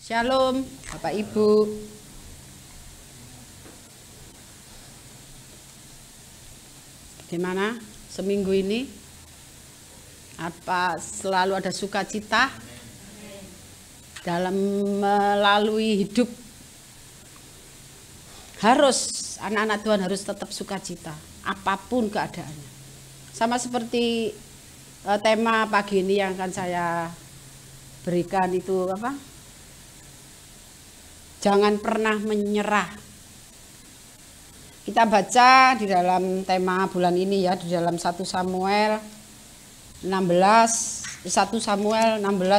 Shalom, Bapak Ibu. Gimana seminggu ini? Apa selalu ada sukacita dalam melalui hidup? Harus, anak-anak Tuhan harus tetap sukacita, apapun keadaannya. Sama seperti tema pagi ini yang akan saya berikan itu apa? Jangan pernah menyerah. Kita baca di dalam tema bulan ini ya, di dalam 1 Samuel 16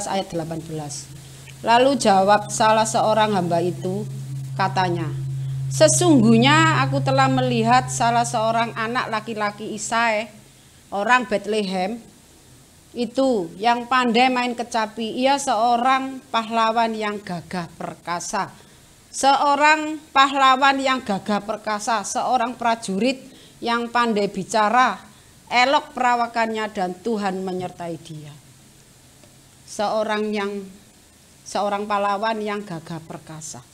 ayat 18. Lalu jawab salah seorang hamba itu, katanya, sesungguhnya aku telah melihat salah seorang anak laki-laki Isai, orang Bethlehem, itu yang pandai main kecapi. Ia seorang pahlawan yang gagah perkasa. Seorang pahlawan yang gagah perkasa, seorang prajurit yang pandai bicara, elok perawakannya dan Tuhan menyertai dia. Seorang pahlawan yang gagah perkasa.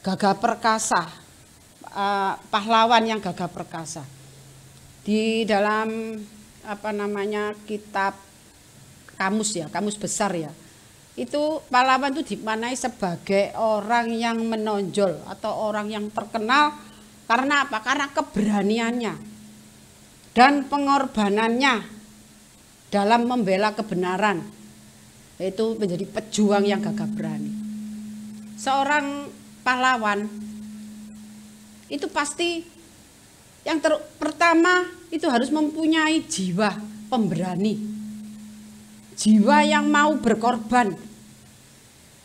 Gagah perkasa, pahlawan yang gagah perkasa. Di dalam kitab kamus ya, kamus besar ya. Itu pahlawan itu dimaknai sebagai orang yang menonjol atau orang yang terkenal karena apa? Karena keberaniannya dan pengorbanannya dalam membela kebenaran. Itu menjadi pejuang yang gagah berani. Seorang pahlawan itu pasti yang pertama itu harus mempunyai jiwa pemberani. Jiwa yang mau berkorban.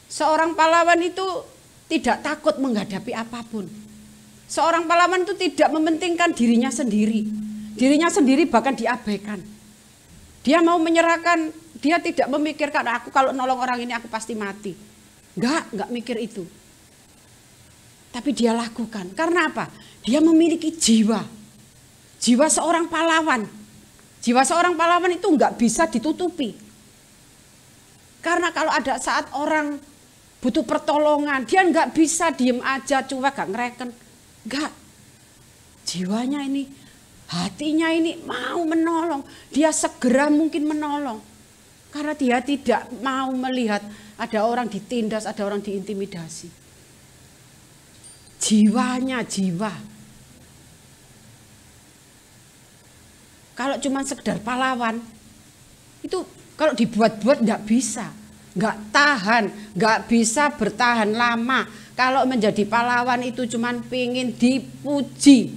Seorang pahlawan itu tidak takut menghadapi apapun. Seorang pahlawan itu tidak mementingkan dirinya sendiri. Dirinya sendiri bahkan diabaikan. Dia mau menyerahkan, dia tidak memikirkan aku kalau nolong orang ini aku pasti mati. Enggak mikir itu. Tapi dia lakukan. Karena apa? Dia memiliki jiwa. Jiwa seorang pahlawan. Jiwa seorang pahlawan itu enggak bisa ditutupi. Karena kalau ada saat orang butuh pertolongan, dia nggak bisa diem aja, cuek, gak ngereken. Nggak. Jiwanya ini, hatinya ini mau menolong. Dia segera mungkin menolong. Karena dia tidak mau melihat ada orang ditindas, ada orang diintimidasi. Jiwanya, jiwa. Kalau cuma sekedar pahlawan, itu kalau dibuat-buat nggak bisa, nggak tahan, nggak bisa bertahan lama. Kalau menjadi pahlawan itu cuman pengen dipuji,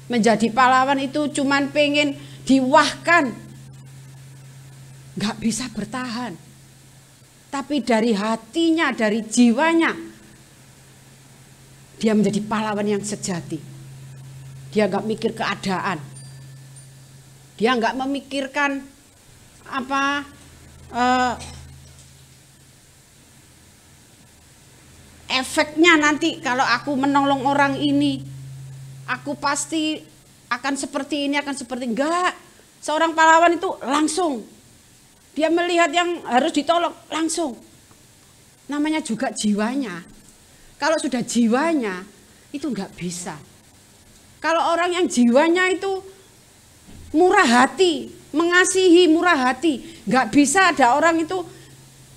menjadi pahlawan itu cuman pengen diwahkan, nggak bisa bertahan. Tapi dari hatinya, dari jiwanya, dia menjadi pahlawan yang sejati. Dia nggak mikir keadaan, dia nggak memikirkan efeknya nanti kalau aku menolong orang ini, aku pasti akan seperti ini, akan seperti enggak. Seorang pahlawan itu langsung dia melihat yang harus ditolong langsung. Namanya juga jiwanya. Kalau sudah jiwanya itu enggak bisa. Kalau orang yang jiwanya itu murah hati, mengasihi, murah hati. Nggak bisa ada orang itu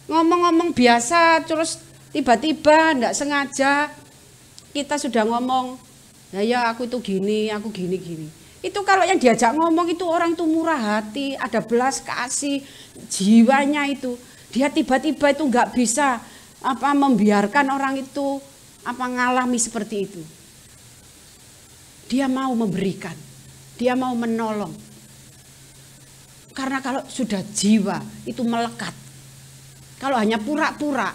ngomong-ngomong biasa terus tiba-tiba nggak sengaja kita sudah ngomong, ya aku itu gini, aku gini. Itu kalau yang diajak ngomong itu orang tuh murah hati, ada belas kasih, jiwanya itu. Dia tiba-tiba itu nggak bisa membiarkan orang itu ngalami seperti itu. Dia mau memberikan, dia mau menolong. Karena kalau sudah jiwa itu melekat. Kalau hanya pura-pura,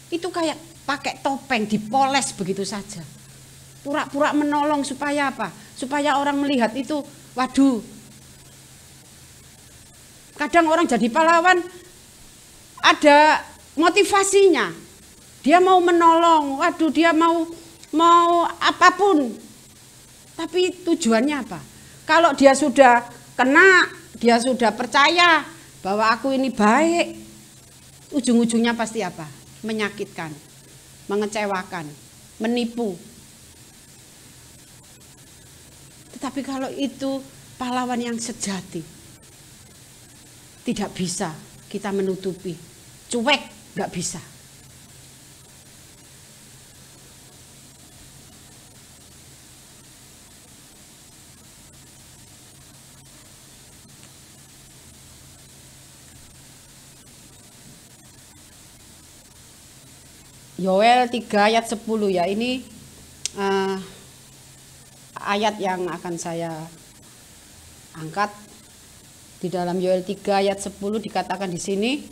itu kayak pakai topeng dipoles begitu saja. Pura-pura menolong supaya apa? Supaya orang melihat itu, waduh. Kadang orang jadi pahlawan ada motivasinya. Dia mau menolong, waduh dia mau apapun. Tapi tujuannya apa? Kalau dia sudah kena, dia sudah percaya bahwa aku ini baik, ujung-ujungnya pasti apa? Menyakitkan, mengecewakan, menipu. Tetapi kalau itu pahlawan yang sejati, tidak bisa kita menutupi. Cuek, nggak bisa. Yoel 3 ayat 10 ya, ini ayat yang akan saya angkat. Di dalam Yoel 3 ayat 10 dikatakan di sini,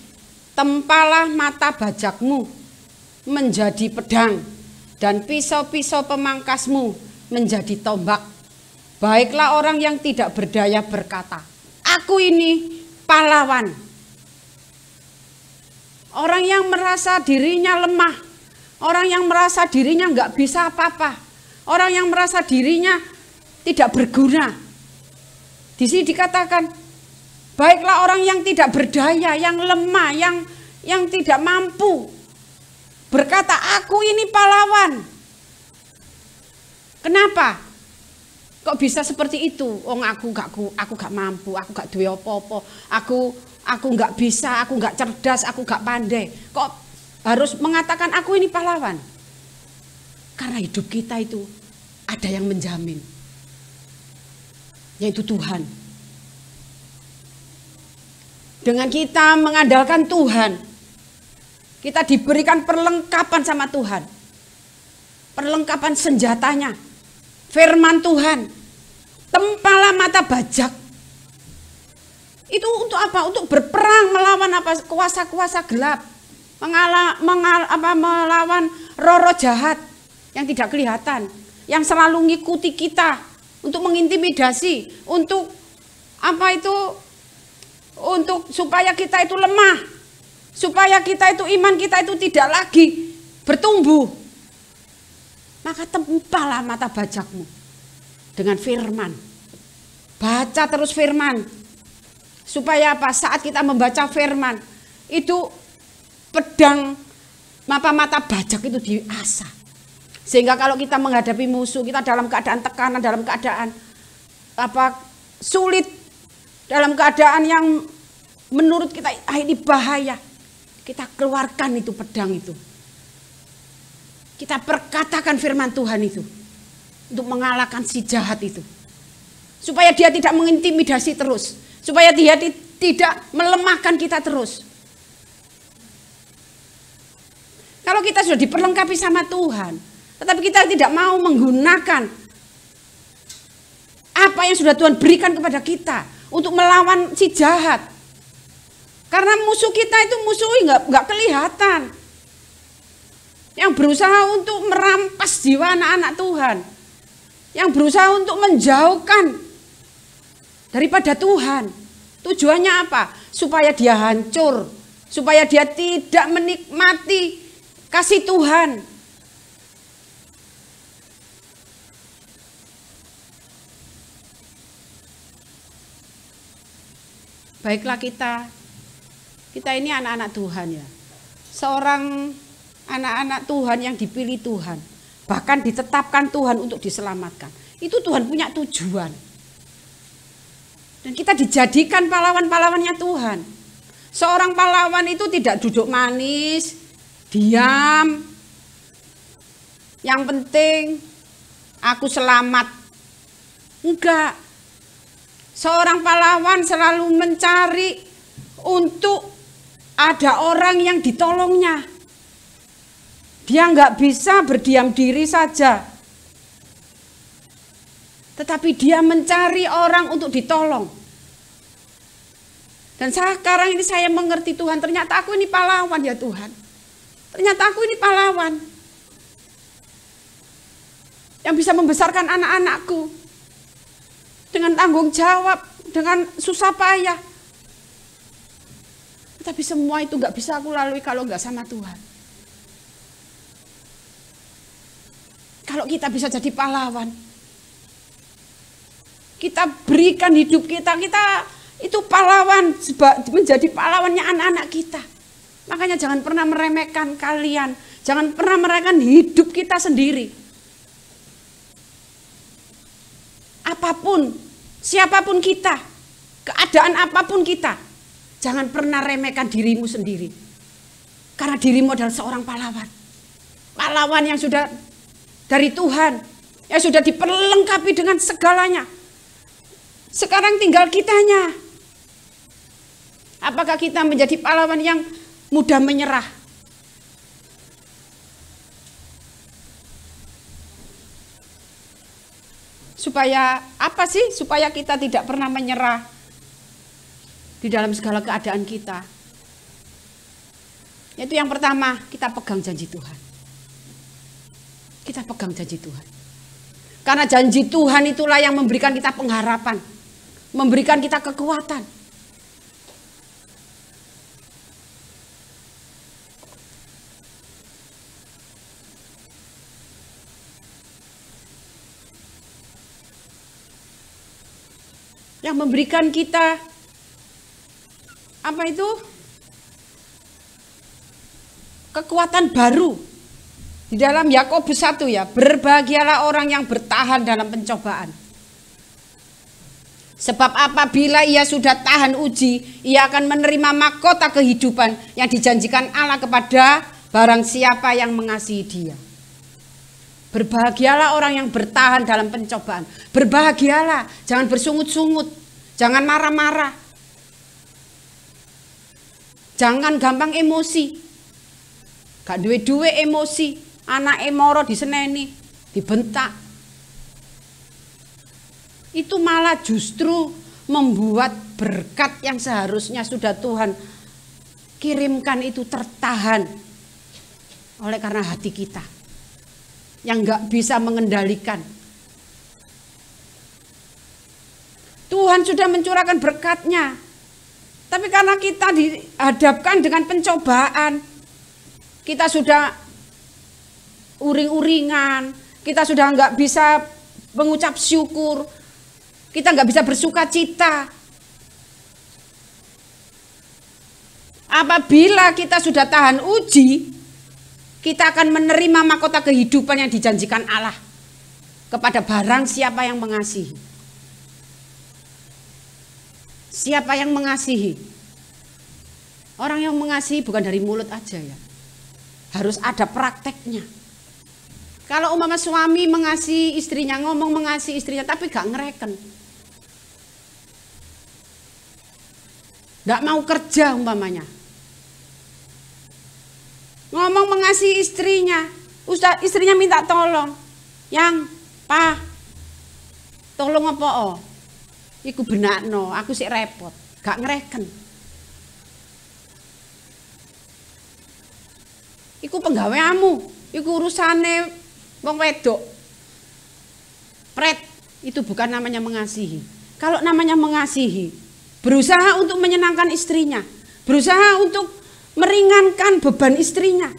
tempalah mata bajakmu menjadi pedang dan pisau-pisau pemangkasmu menjadi tombak. Baiklah orang yang tidak berdaya berkata, aku ini pahlawan. Orang yang merasa dirinya lemah, orang yang merasa dirinya nggak bisa apa-apa, orang yang merasa dirinya tidak berguna. Di sini dikatakan, baiklah orang yang tidak berdaya, yang lemah, yang tidak mampu, berkata, aku ini pahlawan. Kenapa? Kok bisa seperti itu? Oh, aku gak mampu, aku gak duwe apa-apa, aku gak bisa, aku gak cerdas, aku gak pandai. Kok harus mengatakan aku ini pahlawan? Karena hidup kita itu ada yang menjamin, yaitu Tuhan. Dengan kita mengandalkan Tuhan, kita diberikan perlengkapan sama Tuhan. Perlengkapan senjatanya, firman Tuhan. Tempalah mata bajak. Itu untuk apa? Untuk berperang melawan apa? Kuasa-kuasa gelap. Melawan roh-roh jahat yang tidak kelihatan, yang selalu ngikuti kita untuk mengintimidasi, untuk apa itu? Untuk supaya kita itu lemah, supaya kita itu iman kita itu tidak lagi bertumbuh. Maka tempalah mata bajakmu dengan firman. Baca terus firman. Supaya apa? Saat kita membaca firman, itu pedang mata bajak itu diasah. Sehingga kalau kita menghadapi musuh, kita dalam keadaan tekanan, dalam keadaan sulit, dalam keadaan yang menurut kita ini bahaya, kita keluarkan itu pedang itu. Kita perkatakan firman Tuhan itu untuk mengalahkan si jahat itu. Supaya dia tidak mengintimidasi terus, supaya dia tidak melemahkan kita terus. Kalau kita sudah diperlengkapi sama Tuhan, tetapi kita tidak mau menggunakan apa yang sudah Tuhan berikan kepada kita untuk melawan si jahat. Karena musuh kita itu musuhnya nggak kelihatan. Yang berusaha untuk merampas jiwa anak-anak Tuhan. Yang berusaha untuk menjauhkan daripada Tuhan. Tujuannya apa? Supaya dia hancur. Supaya dia tidak menikmati kasih Tuhan. Baiklah kita ini anak-anak Tuhan ya. Seorang anak-anak Tuhan yang dipilih Tuhan. Bahkan ditetapkan Tuhan untuk diselamatkan. Itu Tuhan punya tujuan. Dan kita dijadikan pahlawan-pahlawannya Tuhan. Seorang pahlawan itu tidak duduk manis, diam. Yang penting aku selamat. Enggak. Seorang pahlawan selalu mencari untuk ada orang yang ditolongnya. Dia enggak bisa berdiam diri saja. Tetapi dia mencari orang untuk ditolong. Dan sekarang ini saya mengerti Tuhan, ternyata aku ini pahlawan ya Tuhan. Ternyata aku ini pahlawan. Yang bisa membesarkan anak-anakku. Dengan tanggung jawab, dengan susah payah. Tapi semua itu gak bisa aku lalui kalau gak sama Tuhan. Kalau kita bisa jadi pahlawan, kita berikan hidup kita itu pahlawan, menjadi pahlawannya anak-anak kita. Makanya jangan pernah meremehkan kalian. Jangan pernah meremehkan hidup kita sendiri. Apapun, siapapun kita, keadaan apapun kita, jangan pernah remehkan dirimu sendiri. Karena dirimu adalah seorang pahlawan. Pahlawan yang sudah dari Tuhan, yang sudah diperlengkapi dengan segalanya. Sekarang tinggal kitanya. Apakah kita menjadi pahlawan yang mudah menyerah? Supaya apa sih? Supaya kita tidak pernah menyerah di dalam segala keadaan kita. Itu yang pertama, kita pegang janji Tuhan. Kita pegang janji Tuhan. Karena janji Tuhan itulah yang memberikan kita pengharapan, memberikan kita kekuatan. Yang memberikan kita apa itu? Kekuatan baru. Di dalam Yakobus 1 ya, berbahagialah orang yang bertahan dalam pencobaan. Sebab apabila ia sudah tahan uji, ia akan menerima mahkota kehidupan yang dijanjikan Allah kepada barang siapa yang mengasihi Dia. Berbahagialah orang yang bertahan dalam pencobaan. Berbahagialah, jangan bersungut-sungut, jangan marah-marah. Jangan gampang emosi. Gak duwe-duwe emosi, anak emoro diseneni, dibentak. Itu malah justru membuat berkat yang seharusnya sudah Tuhan kirimkan itu tertahan oleh karena hati kita yang gak bisa mengendalikan. Tuhan sudah mencurahkan berkatnya, tapi karena kita dihadapkan dengan pencobaan, kita sudah uring-uringan, kita sudah nggak bisa mengucap syukur, kita nggak bisa bersuka cita. Apabila kita sudah tahan uji, kita akan menerima mahkota kehidupan yang dijanjikan Allah kepada barang siapa yang mengasihi. Siapa yang mengasihi? Orang yang mengasihi bukan dari mulut aja ya. Harus ada prakteknya. Kalau umpama suami mengasihi istrinya, ngomong mengasihi istrinya, tapi gak ngereken. Gak mau kerja umpamanya. Ngomong mengasihi istrinya, istrinya minta tolong. Yang, Pak, tolong apa? Oh? Iku benakno, aku sik repot. Gak ngereken. Iku penggaweamu, iku urusane wong wedok. Pret, itu bukan namanya mengasihi. Kalau namanya mengasihi, berusaha untuk menyenangkan istrinya, berusaha untuk meringankan beban istrinya.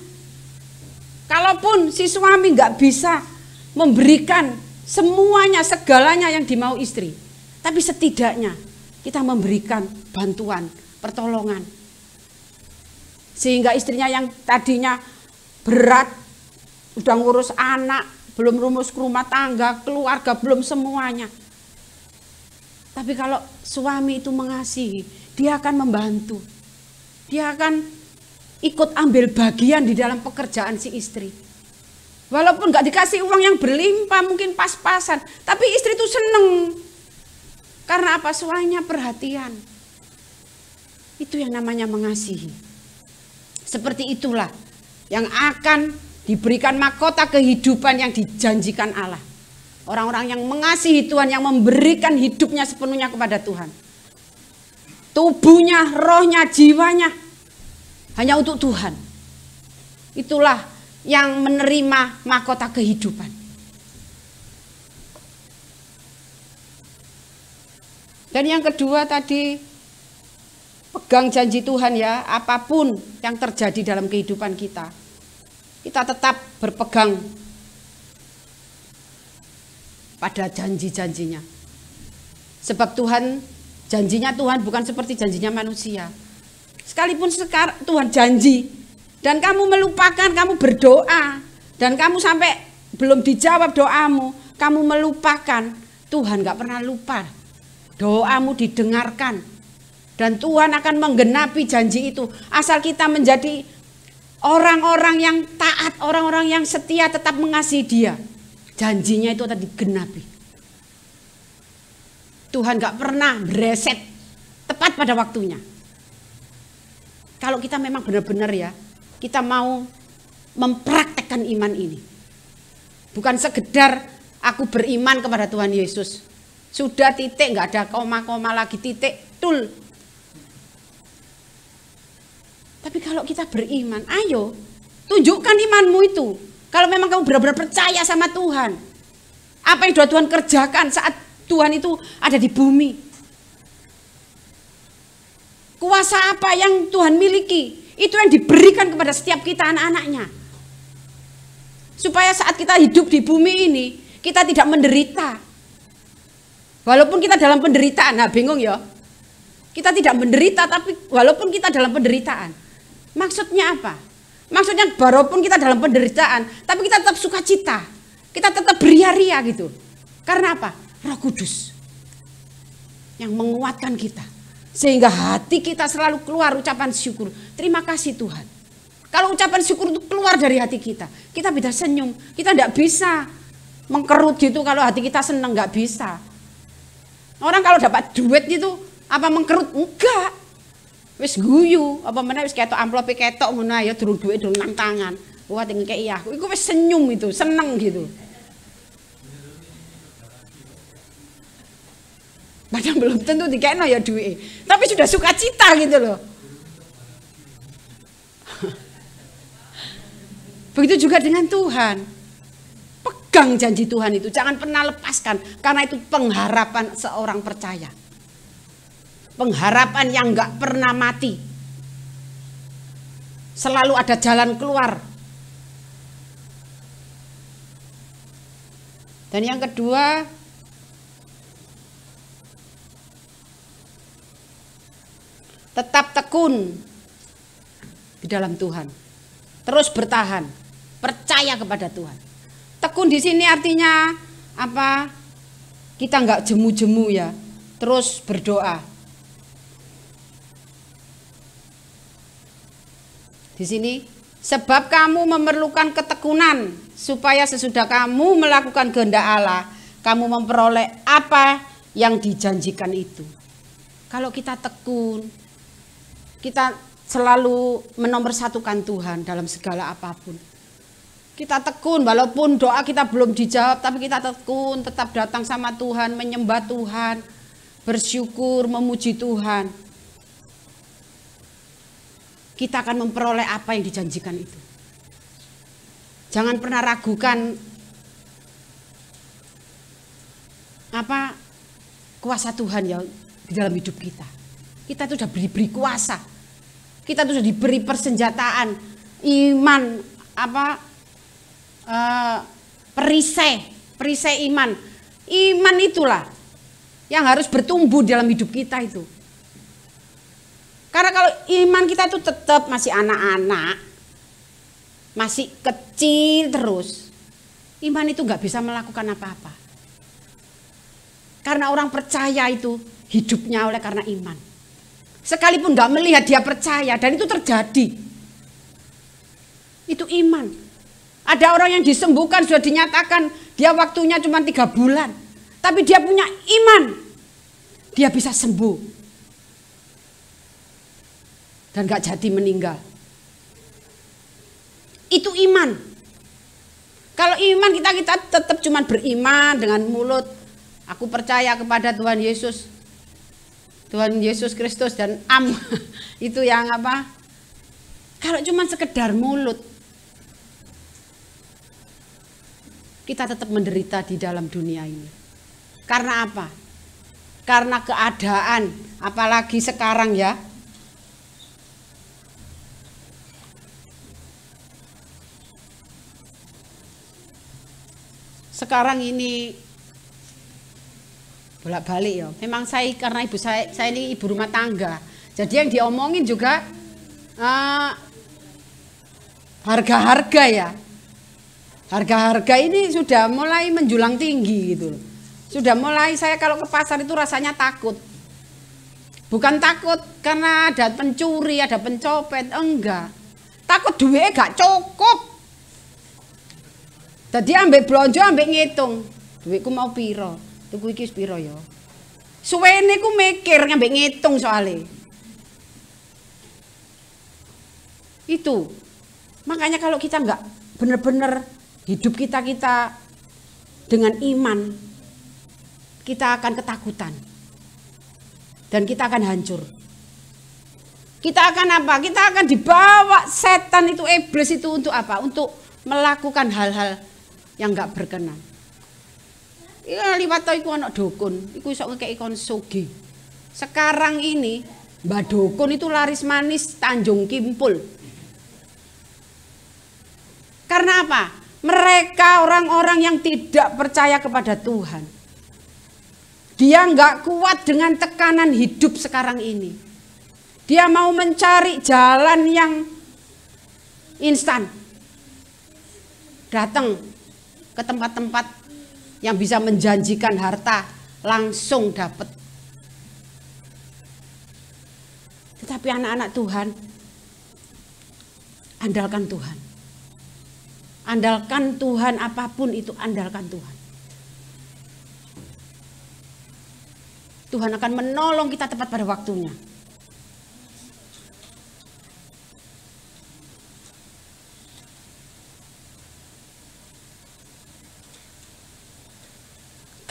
Kalaupun si suami nggak bisa memberikan semuanya, segalanya yang dimau istri, tapi setidaknya kita memberikan bantuan, pertolongan. Sehingga istrinya yang tadinya berat, udah ngurus anak, belum rumus rumah tangga, keluarga, belum semuanya. Tapi kalau suami itu mengasihi, dia akan membantu. Dia akan ikut ambil bagian di dalam pekerjaan si istri. Walaupun gak dikasih uang yang berlimpah, mungkin pas-pasan, tapi istri itu seneng. Karena apa? Suaminya perhatian. Itu yang namanya mengasihi. Seperti itulah yang akan diberikan mahkota kehidupan yang dijanjikan Allah. Orang-orang yang mengasihi Tuhan, yang memberikan hidupnya sepenuhnya kepada Tuhan. Tubuhnya, rohnya, jiwanya hanya untuk Tuhan. Itulah yang menerima mahkota kehidupan. Dan yang kedua tadi, pegang janji Tuhan ya, apapun yang terjadi dalam kehidupan kita, kita tetap berpegang pada janji-janjinya. Sebab Tuhan, janjinya Tuhan bukan seperti janjinya manusia. Sekalipun sekarang Tuhan janji dan kamu melupakan, kamu berdoa dan kamu sampai belum dijawab doamu, kamu melupakan, Tuhan gak pernah lupa. Doamu didengarkan dan Tuhan akan menggenapi janji itu. Asal kita menjadi orang-orang yang taat, orang-orang yang setia, tetap mengasihi Dia, janjinya itu akan digenapi. Tuhan gak pernah bereset, tepat pada waktunya. Kalau kita memang benar-benar ya, kita mau mempraktekkan iman ini. Bukan sekedar aku beriman kepada Tuhan Yesus. Sudah titik, nggak ada koma-koma lagi, titik, tul. Tapi kalau kita beriman, ayo tunjukkan imanmu itu. Kalau memang kamu benar-benar percaya sama Tuhan. Apa yang sudah Tuhan kerjakan saat Tuhan itu ada di bumi. Kuasa apa yang Tuhan miliki, itu yang diberikan kepada setiap kita anak-anaknya. Supaya saat kita hidup di bumi ini, kita tidak menderita. Walaupun kita dalam penderitaan, nah bingung ya. Kita tidak menderita, tapi walaupun kita dalam penderitaan. Maksudnya apa? Maksudnya walaupun kita dalam penderitaan, tapi kita tetap sukacita. Kita tetap beria-ria gitu. Karena apa? Roh Kudus yang menguatkan kita. Sehingga hati kita selalu keluar ucapan syukur. Terima kasih Tuhan. Kalau ucapan syukur itu keluar dari hati kita bisa senyum. Kita tidak bisa mengkerut gitu kalau hati kita senang, nggak bisa. Orang kalau dapat duit gitu apa mengkerut? Enggak. Wis guyu, apa mana wis ketok amplope ketok ngono ya durung duit durung nang tangan. Wah tinggal kayak iya, iku wis senyum itu, seneng gitu. Padahal belum tentu dikekno ya duit, tapi sudah sukacita gitu loh. Begitu juga dengan Tuhan. Pegang janji Tuhan itu, jangan pernah lepaskan, karena itu pengharapan seorang percaya. Pengharapan yang gak pernah mati. Selalu ada jalan keluar. Dan yang kedua, tetap tekun di dalam Tuhan. Terus bertahan, percaya kepada Tuhan. Tekun di sini artinya apa? Kita nggak jemu-jemu ya, terus berdoa. Di sini, sebab kamu memerlukan ketekunan supaya sesudah kamu melakukan kehendak Allah, kamu memperoleh apa yang dijanjikan itu. Kalau kita tekun, kita selalu menomorsatukan Tuhan dalam segala apapun. Kita tekun walaupun doa kita belum dijawab, tapi kita tekun tetap datang sama Tuhan, menyembah Tuhan, bersyukur, memuji Tuhan. Kita akan memperoleh apa yang dijanjikan itu. Jangan pernah ragukan apa kuasa Tuhan ya di dalam hidup kita. Kita itu sudah diberi kuasa. Kita itu sudah diberi persenjataan, iman, perisai iman. Iman itulah yang harus bertumbuh dalam hidup kita itu. Karena kalau iman kita itu tetap masih anak-anak, masih kecil terus, iman itu nggak bisa melakukan apa-apa. Karena orang percaya itu hidupnya oleh karena iman. Sekalipun nggak melihat dia percaya, dan itu terjadi. Itu iman. Ada orang yang disembuhkan sudah dinyatakan dia waktunya cuma 3 bulan, tapi dia punya iman, dia bisa sembuh. Dan gak jadi meninggal. Itu iman. Kalau iman kita tetap cuma beriman dengan mulut. Aku percaya kepada Tuhan Yesus. Tuhan Yesus Kristus dan itu yang apa? Kalau cuma sekedar mulut, kita tetap menderita di dalam dunia ini. Karena apa? Karena keadaan, apalagi sekarang ya. Sekarang ini bolak-balik ya. Memang saya karena ibu saya ini ibu rumah tangga. Jadi yang diomongin juga harga-harga ya. Harga-harga ini sudah mulai menjulang tinggi gitu loh. Sudah mulai saya kalau ke pasar itu rasanya takut. Bukan takut karena ada pencuri, ada pencopet, enggak. Takut duitnya gak cukup. Jadi ambek blonjo, ambek ngitung. Duitku mau piro? Tuku iki piro ya? Suwene ku mikir ambek ngitung soalnya. Itu. Makanya kalau kita enggak benar-benar hidup kita dengan iman, kita akan ketakutan. Dan kita akan hancur. Kita akan apa? Kita akan dibawa setan itu, iblis itu untuk apa? Untuk melakukan hal-hal yang enggak berkenan. Iya liwat to iku anak dukun, iku iso ngekeki kon sugih. Sekarang ini Mbak Dukun itu laris manis Tanjung Kimpul. Karena apa? Mereka orang-orang yang tidak percaya kepada Tuhan. Dia enggak kuat dengan tekanan hidup sekarang ini. Dia mau mencari jalan yang instan. Datang ke tempat-tempat yang bisa menjanjikan harta langsung dapat. Tetapi anak-anak Tuhan, andalkan Tuhan. Andalkan Tuhan, apapun itu andalkan Tuhan. Tuhan akan menolong kita tepat pada waktunya.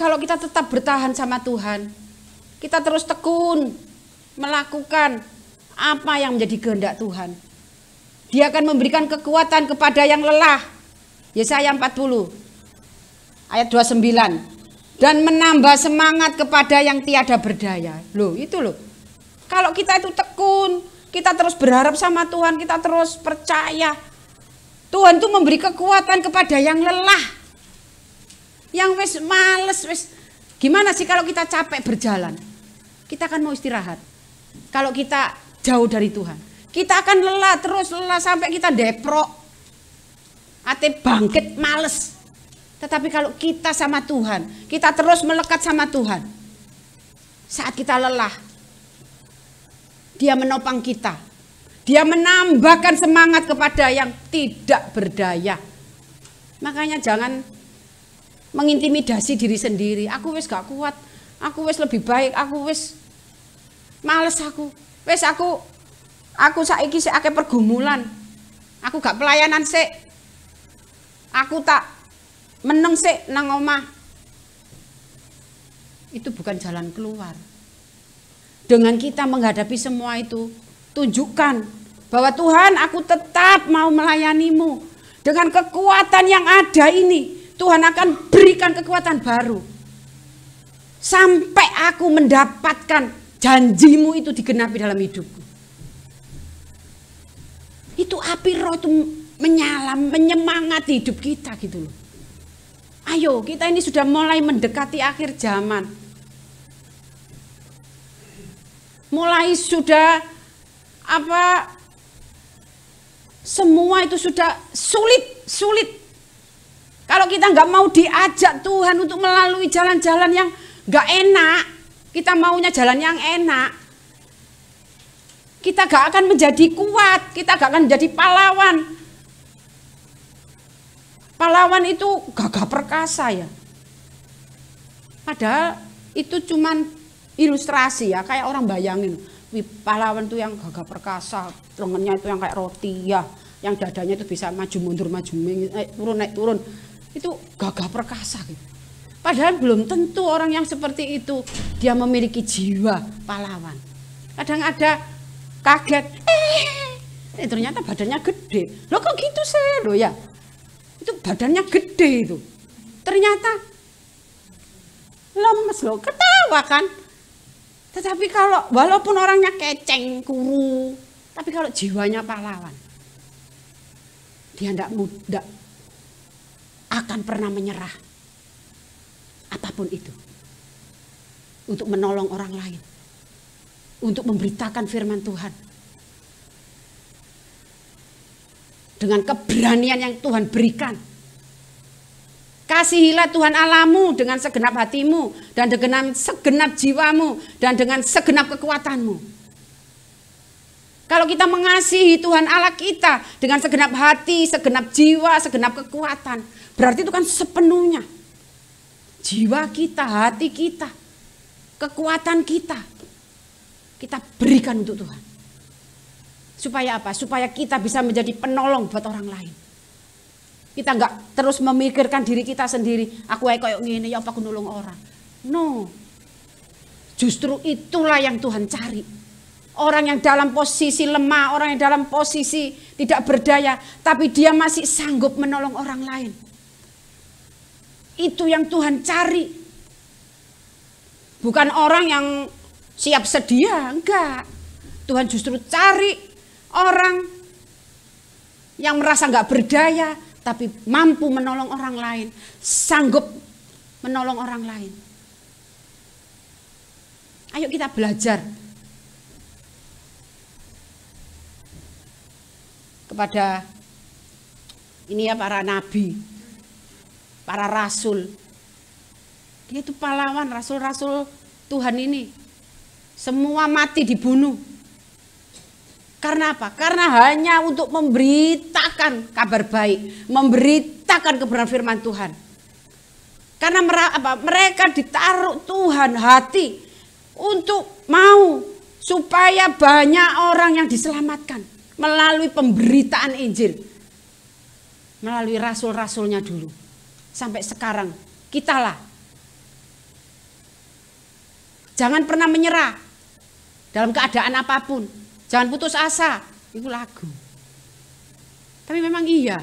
Kalau kita tetap bertahan sama Tuhan, kita terus tekun melakukan apa yang menjadi kehendak Tuhan. Dia akan memberikan kekuatan kepada yang lelah. Yesaya 40 ayat 29. Dan menambah semangat kepada yang tiada berdaya. Loh, itu loh. Kalau kita itu tekun, kita terus berharap sama Tuhan, kita terus percaya. Tuhan tuh memberi kekuatan kepada yang lelah. Yang wis males, wis. Gimana sih kalau kita capek berjalan? Kita akan mau istirahat. Kalau kita jauh dari Tuhan, kita akan lelah, terus lelah sampai kita deprok. Ate bangkit, males. Tetapi kalau kita sama Tuhan, kita terus melekat sama Tuhan. Saat kita lelah, Dia menopang kita. Dia menambahkan semangat kepada yang tidak berdaya. Makanya jangan mengintimidasi diri sendiri. Aku wis gak kuat, aku wis lebih baik, aku wis males aku. Wis aku saiki sik akeh pergumulan. Aku gak pelayanan sik. Aku tak meneng sik nang omah. Itu bukan jalan keluar. Dengan kita menghadapi semua itu, tunjukkan bahwa Tuhan, aku tetap mau melayanimu. Dengan kekuatan yang ada ini, Tuhan akan berikan kekuatan baru. Sampai aku mendapatkan janjimu itu digenapi dalam hidupku. Itu api roh itu menyala, menyemangati hidup kita gitu loh. Ayo, kita ini sudah mulai mendekati akhir zaman. Mulai sudah semua itu sudah sulit. Kalau kita nggak mau diajak Tuhan untuk melalui jalan-jalan yang nggak enak, kita maunya jalan yang enak, kita nggak akan menjadi kuat, kita nggak akan menjadi pahlawan. Pahlawan itu gagah perkasa ya. Padahal itu cuman ilustrasi ya, kayak orang bayangin. Pahlawan itu yang gagah perkasa, lengannya itu yang kayak roti ya, yang dadanya itu bisa maju mundur, naik turun. Itu gagah perkasa gitu. Padahal belum tentu orang yang seperti itu dia memiliki jiwa pahlawan. Kadang ada kaget, ternyata badannya gede. Loh kok gitu sih loh ya? Itu badannya gede itu. Ternyata lemes loh, ketawa kan. Tetapi kalau walaupun orangnya keceng, kuru, tapi kalau jiwanya pahlawan, dia tidak akan pernah menyerah. Apapun itu. Untuk menolong orang lain. Untuk memberitakan firman Tuhan. dengan keberanian yang Tuhan berikan. Kasihilah Tuhan Allahmu dengan segenap hatimu dan dengan segenap jiwamu dan dengan segenap kekuatanmu. Kalau kita mengasihi Tuhan Allah kita dengan segenap hati, segenap jiwa, segenap kekuatan, berarti itu kan sepenuhnya. Jiwa kita, hati kita, kekuatan kita berikan untuk Tuhan. Supaya apa? Supaya kita bisa menjadi penolong buat orang lain. Kita enggak terus memikirkan diri kita sendiri. Aku kayak gini, ya apa aku nolong orang. No. Justru itulah yang Tuhan cari. Orang yang dalam posisi lemah, orang yang dalam posisi tidak berdaya, tapi dia masih sanggup menolong orang lain. Itu yang Tuhan cari. Bukan orang yang siap sedia, enggak. Tuhan justru cari orang yang merasa enggak berdaya, tapi mampu menolong orang lain, sanggup menolong orang lain. Ayo kita belajar kepada ini ya para nabi, para rasul. Dia itu pahlawan, rasul-rasul Tuhan ini. Semua mati dibunuh. Karena apa? Karena hanya untuk memberitakan kabar baik, memberitakan kebenaran firman Tuhan. Karena mereka ditaruh Tuhan hati untuk mau supaya banyak orang yang diselamatkan melalui pemberitaan Injil. Melalui rasul-rasulnya dulu. Sampai sekarang kitalah. Jangan pernah menyerah dalam keadaan apapun. Jangan putus asa, itu lagu. Tapi memang iya,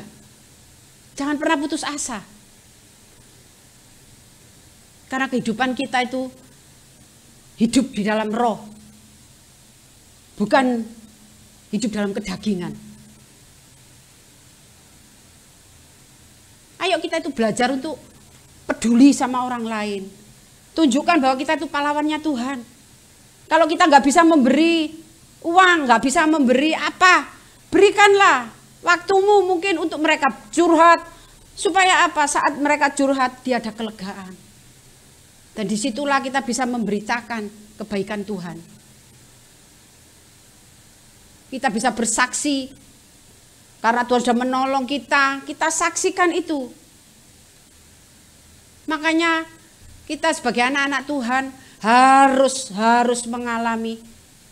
jangan pernah putus asa. Karena kehidupan kita itu hidup di dalam roh, bukan hidup dalam kedagingan. Ayo kita itu belajar untuk peduli sama orang lain. Tunjukkan bahwa kita itu pahlawannya Tuhan. Kalau kita nggak bisa memberi uang, nggak bisa memberi apa, berikanlah waktumu mungkin untuk mereka curhat. Supaya apa? Saat mereka curhat dia ada kelegaan. Dan disitulah kita bisa memberitakan kebaikan Tuhan. Kita bisa bersaksi. Karena Tuhan sudah menolong kita, kita saksikan itu. Makanya kita sebagai anak-anak Tuhan harus mengalami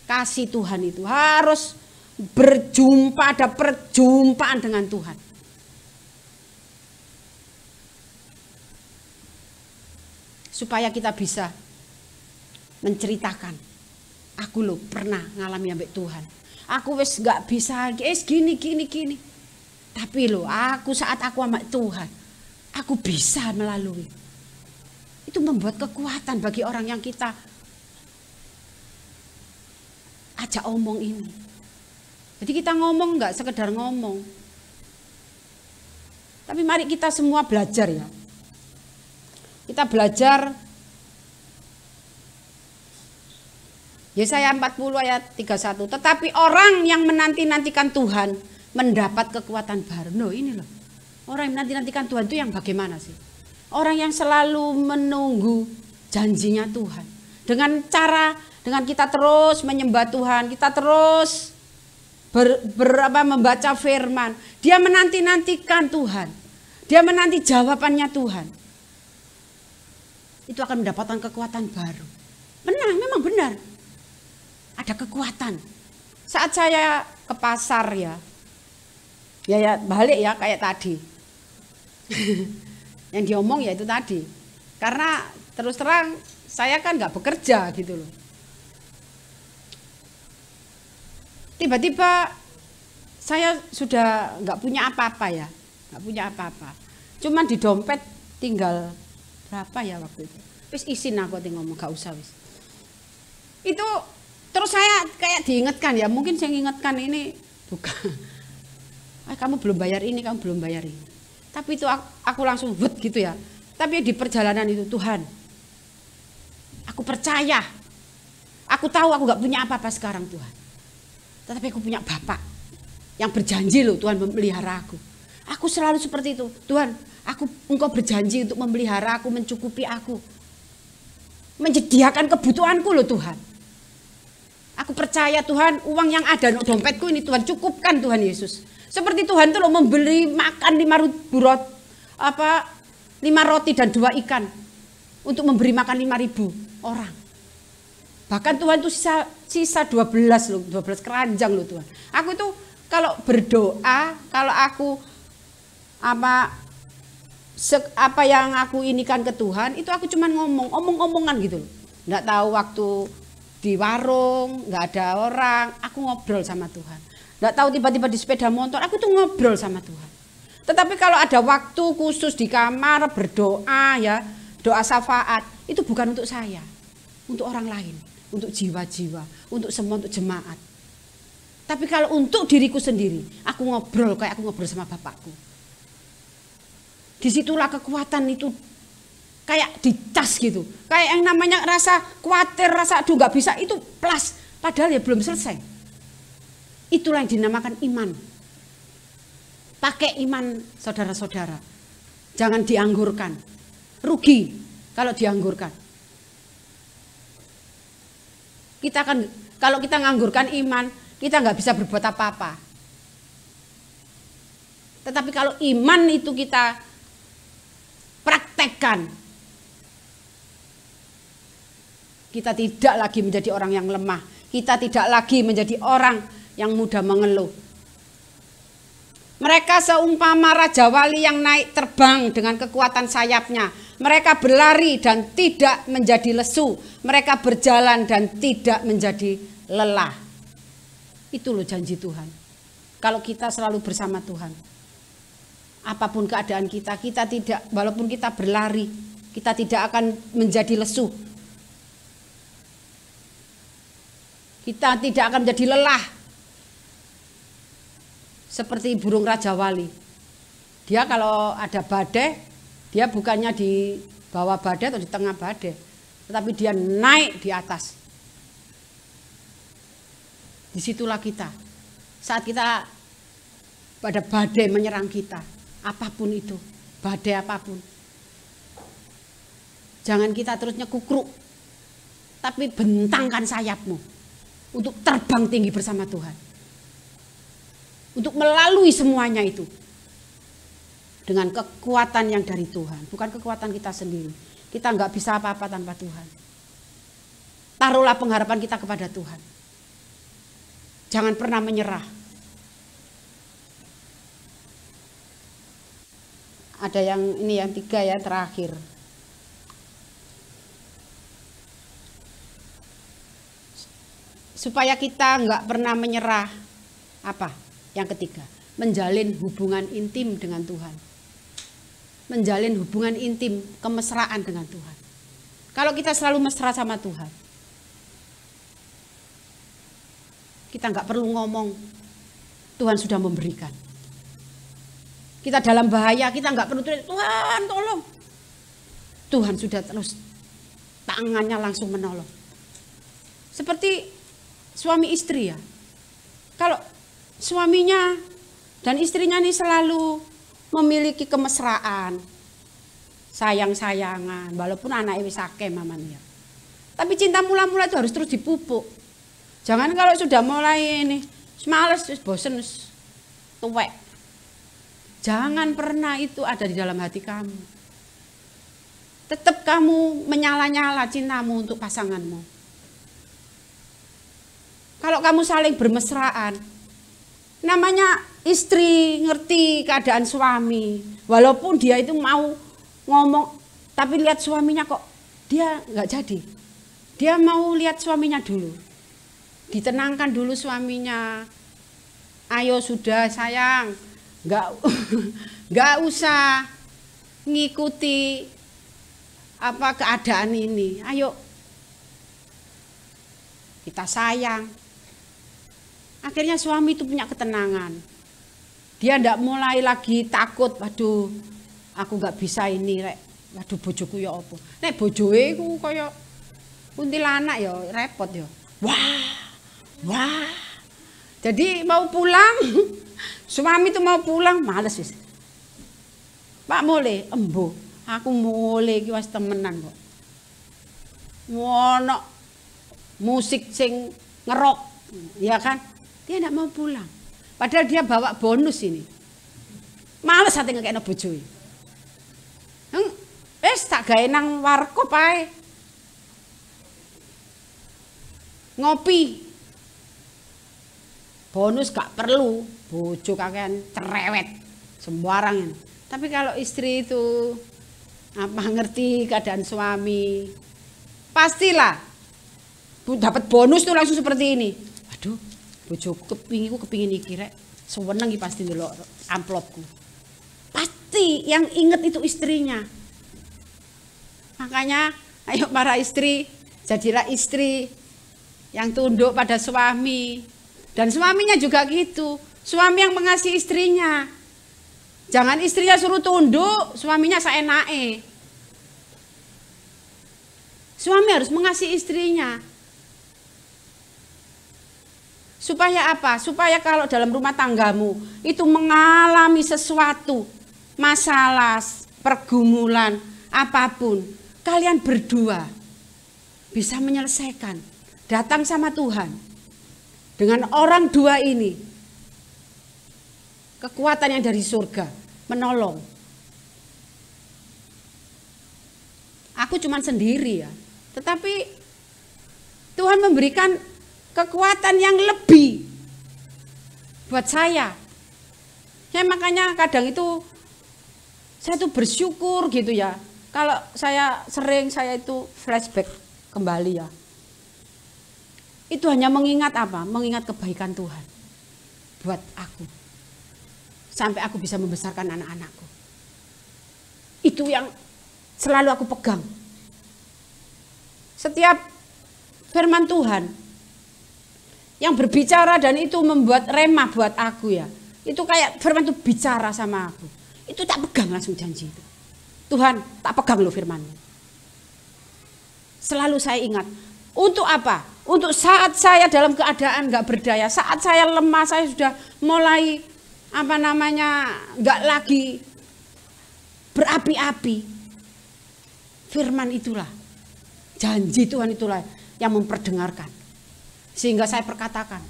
kasih Tuhan itu. Harus berjumpa, ada perjumpaan dengan Tuhan. Supaya kita bisa menceritakan, aku loh pernah ngalami ambek Tuhan. Aku wis gak bisa, gini. Tapi loh, saat aku ambek Tuhan, aku bisa melalui. Itu membuat kekuatan bagi orang yang kita ajak omong ini. Jadi kita ngomong nggak sekedar ngomong. Tapi mari kita semua belajar ya. Kita belajar Yesaya 40 ayat 31. Tetapi orang yang menanti-nantikan Tuhan mendapat kekuatan baru. Loh ini loh. Orang yang menanti-nantikan Tuhan itu yang bagaimana sih? Orang yang selalu menunggu janjinya Tuhan. Dengan kita terus menyembah Tuhan, kita terus membaca firman. Dia menanti-nantikan Tuhan. Dia menanti jawabannya Tuhan. Itu akan mendapatkan kekuatan baru. Memang benar. Ada kekuatan. Saat saya ke pasar ya balik ya kayak tadi. Yang diomong ya itu tadi. Karena terus terang saya kan nggak bekerja gitu loh. Tiba-tiba saya sudah nggak punya apa-apa ya, nggak punya apa-apa. Cuman di dompet tinggal berapa ya waktu itu. Wis isin aku ngomong gak usah wis. Itu terus saya kayak diingatkan ya, mungkin saya ingatkan ini bukan. Kamu belum bayar ini, kamu belum bayar ini. Tapi itu aku langsung wut gitu ya. Tapi di perjalanan itu Tuhan, aku percaya, aku tahu aku gak punya apa-apa sekarang Tuhan. Tetapi aku punya Bapak yang berjanji loh Tuhan memelihara aku. Aku selalu seperti itu. Tuhan, Engkau berjanji untuk memelihara aku, mencukupi aku. Menyediakan kebutuhanku loh Tuhan. Aku percaya Tuhan, uang yang ada di dompetku ini Tuhan cukupkan Tuhan Yesus. Seperti Tuhan itu loh memberi makan 5 roti dan 2 ikan. Untuk memberi makan 5.000 orang. Bahkan Tuhan itu sisa 12 loh, 12 keranjang loh Tuhan. Aku itu kalau berdoa, kalau aku apa yang aku inikan ke Tuhan, itu aku cuman omong-omongan gitu loh. Nggak tahu waktu di warung, nggak ada orang, aku ngobrol sama Tuhan. Nggak tahu tiba-tiba di sepeda motor, aku tuh ngobrol sama Tuhan. Tetapi kalau ada waktu khusus di kamar berdoa ya, doa syafaat, itu bukan untuk saya, untuk orang lain, untuk jiwa-jiwa, untuk semua, untuk jemaat. Tapi kalau untuk diriku sendiri, aku ngobrol kayak aku ngobrol sama Bapakku. Disitulah kekuatan itu kayak dicas gitu. Kayak yang namanya rasa khawatir, rasa aduh nggak bisa, itu plus. Padahal ya belum selesai. Itulah yang dinamakan iman. Pakai iman saudara-saudara. Jangan dianggurkan. Rugi kalau dianggurkan. Kalau kita nganggurkan iman, kita nggak bisa berbuat apa-apa. Tetapi kalau iman itu kita praktekkan, kita tidak lagi menjadi orang yang lemah. Kita tidak lagi menjadi orang yang mudah mengeluh. Mereka seumpama Raja Wali yang naik terbang dengan kekuatan sayapnya. Mereka berlari dan tidak menjadi lesu. Mereka berjalan dan tidak menjadi lelah. Itu loh janji Tuhan. Kalau kita selalu bersama Tuhan, apapun keadaan kita tidak, walaupun kita berlari, kita tidak akan menjadi lesu. Kita tidak akan menjadi lelah. Seperti burung Raja Wali. Dia kalau ada badai, dia bukannya di bawah badai atau di tengah badai, tetapi dia naik di atas. Disitulah kita. Saat kita pada badai menyerang kita, apapun itu, badai apapun. Jangan kita terus nyekukruk, tapi bentangkan sayapmu untuk terbang tinggi bersama Tuhan. Untuk melalui semuanya itu dengan kekuatan yang dari Tuhan, bukan kekuatan kita sendiri. Kita nggak bisa apa-apa tanpa Tuhan. Taruhlah pengharapan kita kepada Tuhan. Jangan pernah menyerah. Ada yang ini yang 3 ya, terakhir. Supaya kita nggak pernah menyerah, apa? Yang ketiga, menjalin hubungan intim dengan Tuhan. Menjalin hubungan intim, kemesraan dengan Tuhan. Kalau kita selalu mesra sama Tuhan, kita nggak perlu ngomong, Tuhan sudah memberikan. Kita dalam bahaya, kita nggak perlu Tuhan tolong. Tuhan sudah terus tangannya langsung menolong. Seperti suami istri ya. Kalau suaminya dan istrinya ini selalu memiliki kemesraan, sayang-sayangan, walaupun anaknya wis akeh mamanya. Tapi cinta mula-mula itu harus terus dipupuk. Jangan kalau sudah mulai ini, males, bosen, tuwek. Jangan pernah itu ada di dalam hati kamu. Tetap kamu menyala-nyala cintamu untuk pasanganmu. Kalau kamu saling bermesraan, namanya istri ngerti keadaan suami, walaupun dia itu mau ngomong, tapi lihat suaminya kok dia nggak jadi. Dia mau lihat suaminya dulu, ditenangkan dulu suaminya. Ayo sudah sayang, nggak usah ngikuti apa keadaan ini. Ayo kita sayang. Akhirnya suami itu punya ketenangan. Dia ndak mulai lagi takut, waduh aku nggak bisa ini rek. Waduh bojoku ya apa. Nek bojoe ku kaya kuntilanak ya repot ya. Wah. Jadi mau pulang Suami itu mau pulang, males wis. Pak mulai, embo, aku mulai iki wis temenan kok. Ono musik sing ngerok, ya kan? Dia enggak mau pulang. Padahal dia bawa bonus ini. Males ate ngekekno bojoe. Wis tak gawe nang warkop ae. Ngopi. Bonus gak perlu, bojo kakean cerewet sembarangan. Tapi kalau istri itu ngerti keadaan suami, pastilah dapat bonus tuh langsung seperti ini. Waduh, bojoku kepingin iki rek, seneng iki pasti ndelok amplopku. Pasti yang inget itu istrinya. Makanya ayo para istri, jadilah istri yang tunduk pada suami. Dan suaminya juga gitu. Suami yang mengasihi istrinya. Jangan istrinya suruh tunduk, suaminya seenake. Suami harus mengasihi istrinya. Supaya apa? Supaya kalau dalam rumah tanggamu itu mengalami sesuatu, masalah, pergumulan, apapun, kalian berdua bisa menyelesaikan. Datang sama Tuhan. Dengan orang dua ini, kekuatan yang dari surga menolong. Aku cuma sendiri ya, tetapi Tuhan memberikan kekuatan yang lebih buat saya. Ya makanya kadang itu saya tuh bersyukur gitu ya. Kalau saya itu flashback kembali ya. Itu hanya mengingat apa? Mengingat kebaikan Tuhan buat aku. Sampai aku bisa membesarkan anak-anakku. Itu yang selalu aku pegang. Setiap firman Tuhan yang berbicara dan itu membuat remah buat aku ya. Itu kayak firman itu bicara sama aku. Itu tak pegang langsung janji itu. Tuhan, tak pegang loh firman-Mu. Selalu saya ingat. Untuk apa? Untuk saat saya dalam keadaan gak berdaya, saat saya lemah, saya sudah mulai gak lagi berapi-api. Firman itulah, janji Tuhan itulah yang memperdengarkan. Sehingga saya perkatakan,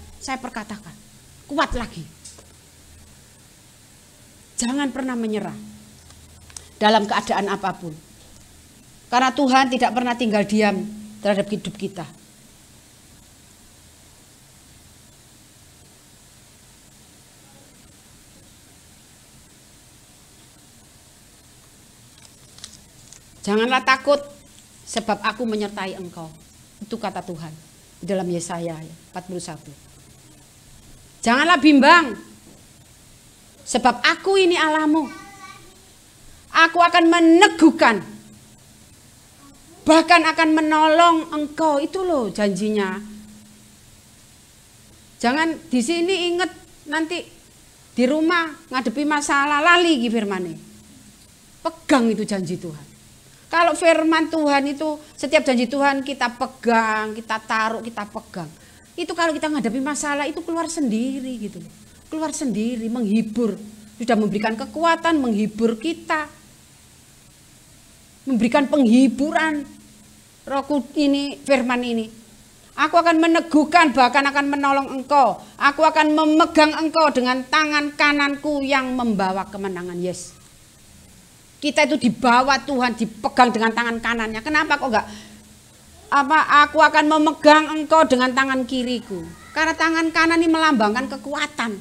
kuat lagi. Jangan pernah menyerah dalam keadaan apapun. Karena Tuhan tidak pernah tinggal diam terhadap hidup kita. Janganlah takut sebab aku menyertai engkau. Itu kata Tuhan di dalam Yesaya 41. Janganlah bimbang sebab aku ini Allahmu. Aku akan meneguhkan, bahkan akan menolong engkau. Itu loh janjinya. Jangan di sini ingat nanti di rumah ngadepi masalah lali iki firman-Ne. Pegang itu janji Tuhan. Kalau firman Tuhan itu setiap janji Tuhan kita pegang, kita taruh, kita pegang. Itu kalau kita menghadapi masalah itu keluar sendiri gitu. Keluar sendiri, menghibur. Sudah memberikan kekuatan, menghibur kita. Memberikan penghiburan. Rohku ini, firman ini. Aku akan meneguhkan, bahkan akan menolong engkau. Aku akan memegang engkau dengan tangan kananku yang membawa kemenangan. Yes. Kita itu dibawa Tuhan, dipegang dengan tangan kanannya. Kenapa kok enggak? Aku akan memegang engkau dengan tangan kiriku. Karena tangan kanan ini melambangkan kekuatan.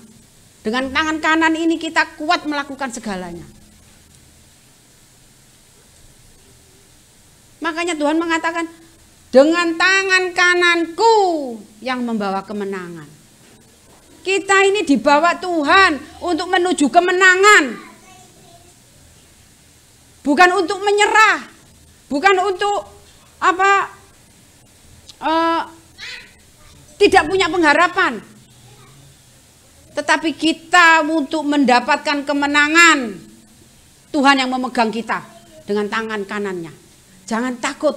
Dengan tangan kanan ini kita kuat melakukan segalanya. Makanya Tuhan mengatakan, dengan tangan kananku yang membawa kemenangan. Kita ini dibawa Tuhan untuk menuju kemenangan. Bukan untuk menyerah, bukan untuk tidak punya pengharapan. Tetapi kita untuk mendapatkan kemenangan, Tuhan yang memegang kita dengan tangan kanannya. Jangan takut.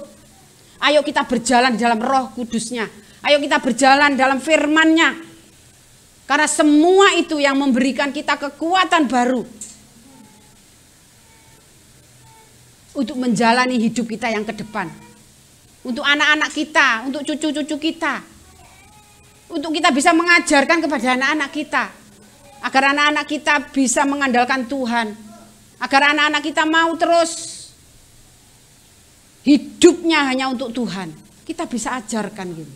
Ayo kita berjalan di dalam Roh Kudus-Nya. Ayo kita berjalan dalam firman-Nya. Karena semua itu yang memberikan kita kekuatan baru untuk menjalani hidup kita yang ke depan. Untuk anak-anak kita, untuk cucu-cucu kita. Untuk kita bisa mengajarkan kepada anak-anak kita. Agar anak-anak kita bisa mengandalkan Tuhan. Agar anak-anak kita mau terus hidupnya hanya untuk Tuhan. Kita bisa ajarkan gitu.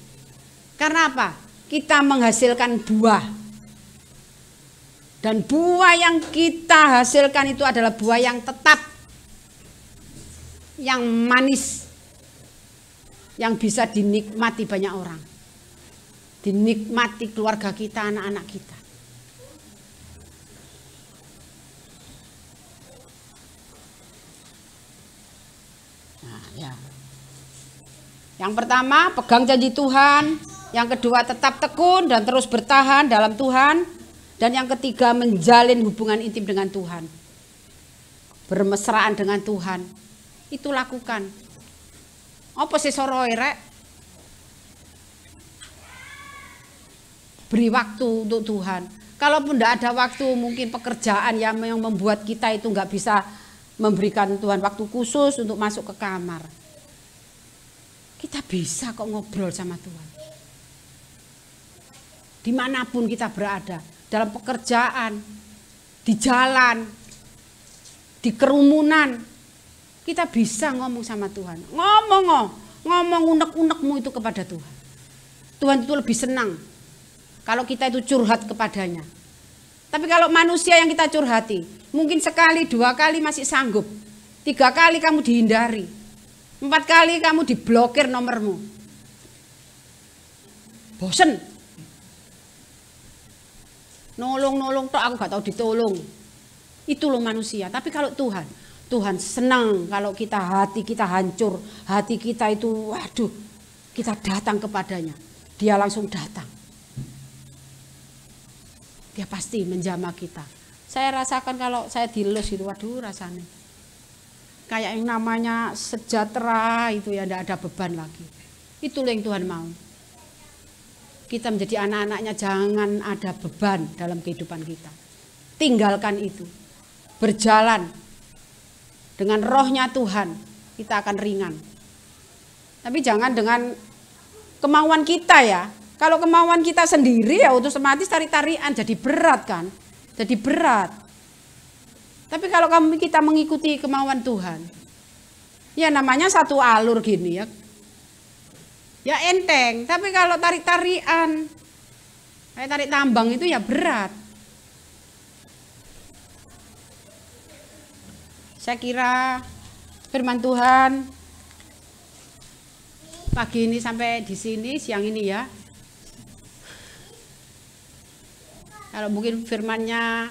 Karena apa? Kita menghasilkan buah. Dan buah yang kita hasilkan itu adalah buah yang tetap. Yang manis. Yang bisa dinikmati banyak orang. Dinikmati keluarga kita, anak-anak kita. Nah, ya. Yang pertama, pegang janji Tuhan. Yang kedua, tetap tekun dan terus bertahan dalam Tuhan. Dan yang ketiga, menjalin hubungan intim dengan Tuhan. Bermesraan dengan Tuhan. Itu lakukan. Apa sih soroi rek? Beri waktu untuk Tuhan. Kalaupun tidak ada waktu, mungkin pekerjaan yang membuat kita itu nggak bisa memberikan Tuhan waktu khusus untuk masuk ke kamar. Kita bisa kok ngobrol sama Tuhan. Dimanapun kita berada, dalam pekerjaan, di jalan, di kerumunan, kita bisa ngomong sama Tuhan. Ngomong unek-unekmu itu kepada Tuhan. Tuhan itu lebih senang kalau kita itu curhat kepadanya. Tapi kalau manusia yang kita curhati, mungkin sekali, 2 kali masih sanggup. 3 kali kamu dihindari. 4 kali kamu diblokir nomormu. Bosen. Nolong tok aku gak tahu ditolong. Itu loh manusia. Tapi kalau Tuhan senang kalau hati kita hancur, hati kita itu waduh, kita datang kepadanya. Dia langsung datang. Dia pasti menjamah kita. Saya rasakan kalau saya dilus itu, waduh rasanya. Kayak yang namanya sejahtera itu ya, tidak ada beban lagi. Itulah yang Tuhan mau. Kita menjadi anak-anaknya jangan ada beban dalam kehidupan kita. Tinggalkan itu. Berjalan. Dengan rohnya Tuhan, kita akan ringan. Tapi jangan dengan kemauan kita ya. Kalau kemauan kita sendiri ya otomatis tarik-tarian jadi berat kan. Jadi berat. Tapi kalau kita mengikuti kemauan Tuhan, ya namanya satu alur gini ya. Ya enteng, tapi kalau tarik-tarian, kayak tarik tambang itu ya berat. Saya kira firman Tuhan pagi ini sampai di sini, siang ini ya. Kalau mungkin firmannya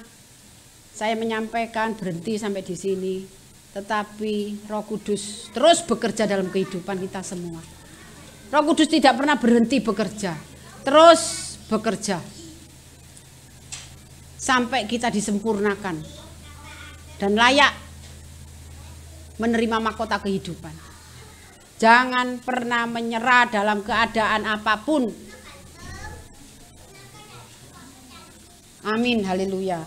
saya menyampaikan berhenti sampai di sini, tetapi Roh Kudus terus bekerja dalam kehidupan kita semua. Roh Kudus tidak pernah berhenti bekerja, terus bekerja sampai kita disempurnakan dan layak menerima mahkota kehidupan. Jangan pernah menyerah dalam keadaan apapun. Amin, haleluya.